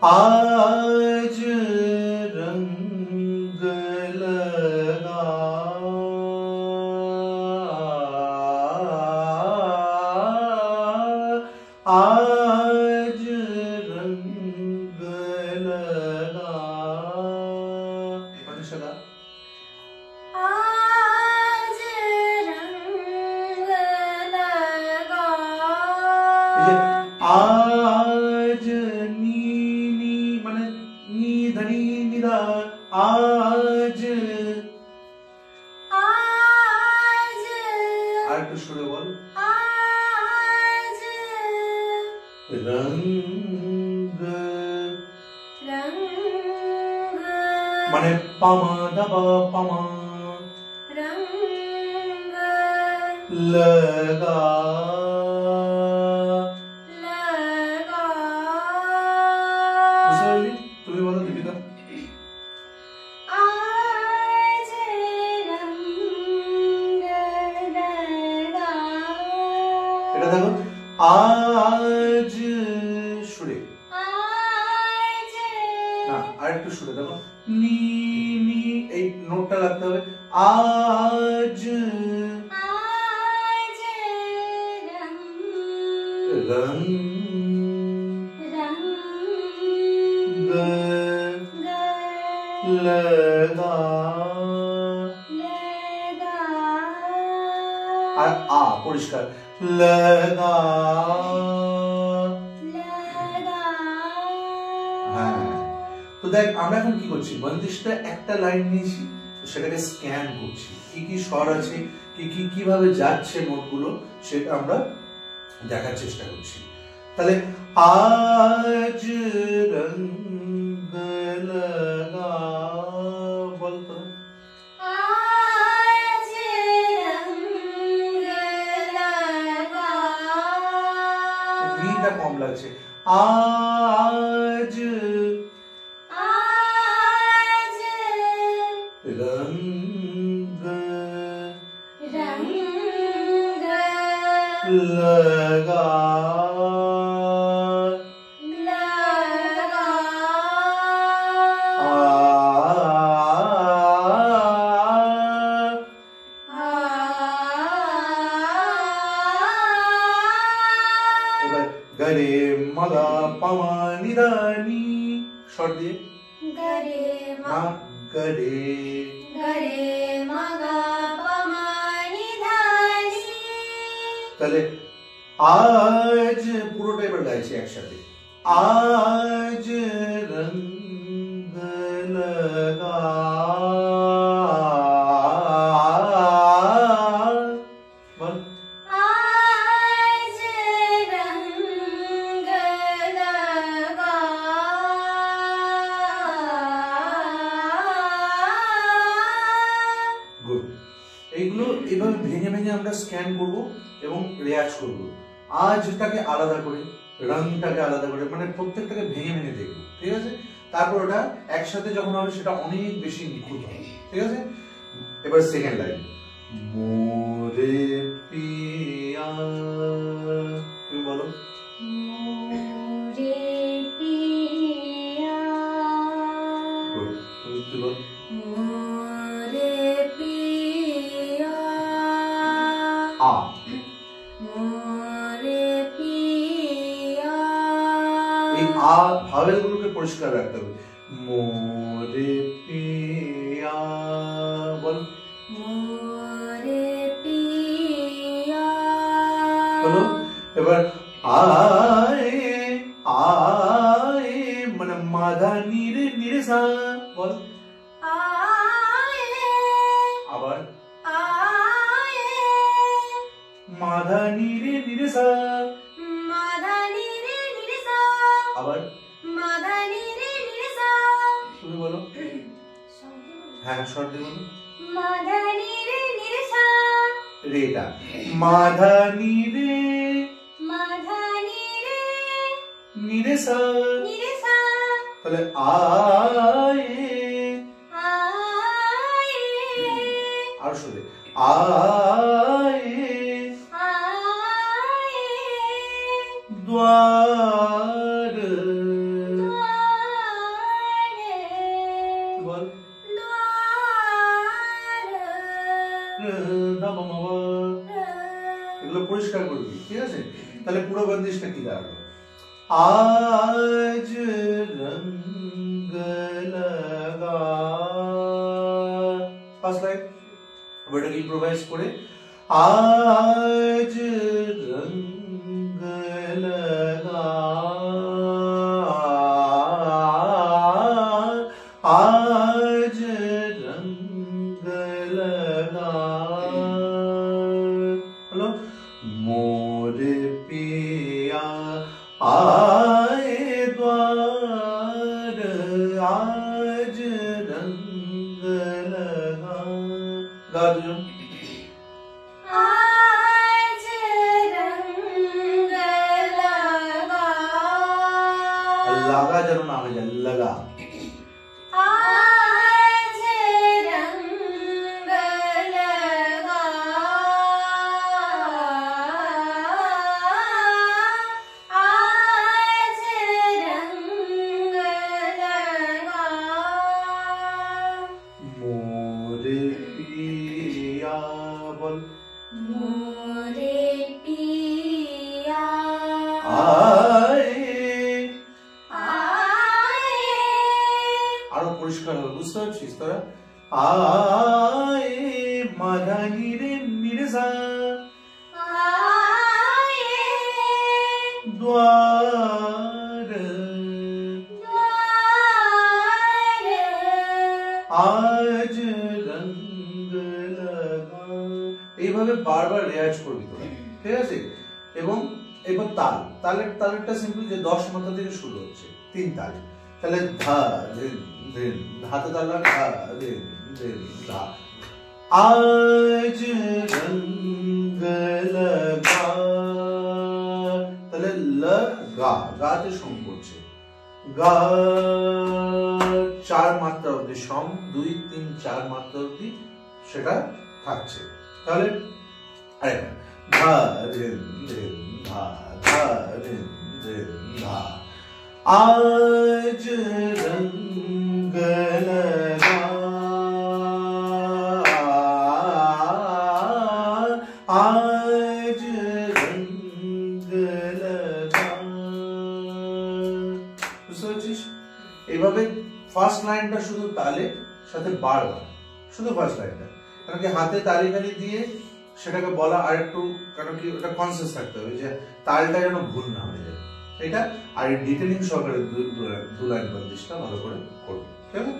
आज रंग लगा आज रंग लगा चला आज रंग लगा आज नी नी माने नी धनी निदा आज आज আর একটু সুরে বল आज रंग रंग माने पामा दबा पामा रंग लगा लगा বুঝলি তুমি বলো দীপিকা आज रंग लगा এটা দেখো আজ সুরে आज না আর একটু সুরে দেখো নি নি এই নোটটা লাগতে হবে আজ आज रंग रंग लगा लगा আর আ পরিষ্কার লাগা लगा হ্যাঁ তো দেখ আমরা এখন কি করছি বন্দিশটা একটা লাইন নিয়েছি সেটাকে স্ক্যান করছি কি কি স্বর আছে কি কি কিভাবে যাচ্ছে নোটগুলো সেটা আমরা দেখার চেষ্টা করছি তাহলে আজ রঙ্গ লাগা বলতো आज रंग लगा নীটা কম লাগছে আজ आज रंग रंग लगा लगा এবার গরে মগা পামা নিদানি শর্ট দিয়ে गरे মা গরে गरे मगा पमानी धानी তাহলে আজ পুরোটা এবার গাইছি একসাথে আজ রঙ্গ লগা বল आज रंग लगा গুড এইগুলো এইভাবে ভেঙে ভেঙে আমরা স্ক্যান করব এবং রেয়াজ করব আজটাকে আলাদা করে রংটাকে আলাদা করে মানে প্রত্যেকটাকে ভেঙে ভেঙে দেখব ঠিক আছে তারপর ওটা একসাথে যখন হবে সেটা অনেক বেশি নিখুঁত হবে ঠিক আছে এবার সেকেন্ড লাইন মোরে পিয়া তুমি বলো मोरे पिया Good. তুমি কি বলো मोरे पिया আ मोरे पिया এই আ ভাওয়েল গুলোকে পরিষ্কার রাখতে হবে মোরে পিয়া বল मोरे पिया বলো এবার আয় আয় মানে মাধা নিরে নিরে সা বল आए আবার आए মাধা নিরে নিরে সা माधानी रे निरसा আবার माधानी रे निरसा তুমি বলো হ্যাঁ শর্ট দিয়ে বলো माधानी रे निरसा রেটা মাধা নিরে माधानी रे নিরে সা निरसा তাহলে আয় आए আর শুনে আয় आए द्वार बंदिशটা কি দাঁড়ালো? आज रंग लगा, ফার্স্ট লাইন ওটাকে ইম্প্রোভাইজ করে आज रंग लगा, आज रंग लगा, हेलो मोर पिया आए द्वार, आज रंग लगा, गा दो आज रंग लगा, लगा जरूर ना हो जाए, लगा आज रंग लगा, आज रंग लगा, मोर पिया बोल मोरे पिया आए, आए, আরো পরিষ্কার হবে, বুঝতে পারছিস তোরা? আয়ে মাধানি রে নিরসা, आए, দ্বার द्वार, আজ রঙ্গ লাগা, এইভাবে বারবার রেয়াজ করবি তোরা, ঠিক আছে? এবং এবার তালেরটা সিম্পল, যে 10 মাত্রা থেকে শুরু হচ্ছে, 3 তাল, তাহলে ধা ধিন ধিন, হাতে তাল লাগা, ধা ধিন ধিন ধা, আজ রঙ্গ লাগা, তাহলে লগা, গাতে সম করছে, গা 4 মাত্রা অবধি সম, 2 3 4 মাত্রা অবধি সেটা থাকছে। তাহলে আরেকটা ধা ধিন ধিন ধা, ধা ধিন ধিন ধা, आज रंग लगा, आज रंग लगा, বুঝতে পারছিস? এইভাবে ফার্স্ট লাইনটা শুধু তালে সাথে বারবার, শুধু ফার্স্ট লাইনটা, কারণ কি হাতে তালি তালি দিয়ে সেটাকে বলা আর একটু, কারণ কি ওটা কনসিয়াস থাকতে হবে যে তালটা যেন ভুল না হয়ে যায়, এটা আর ডিটেলিং সহকারে দু লাইন বন্দিশটা ভালো করে করবে, ঠিক আছে?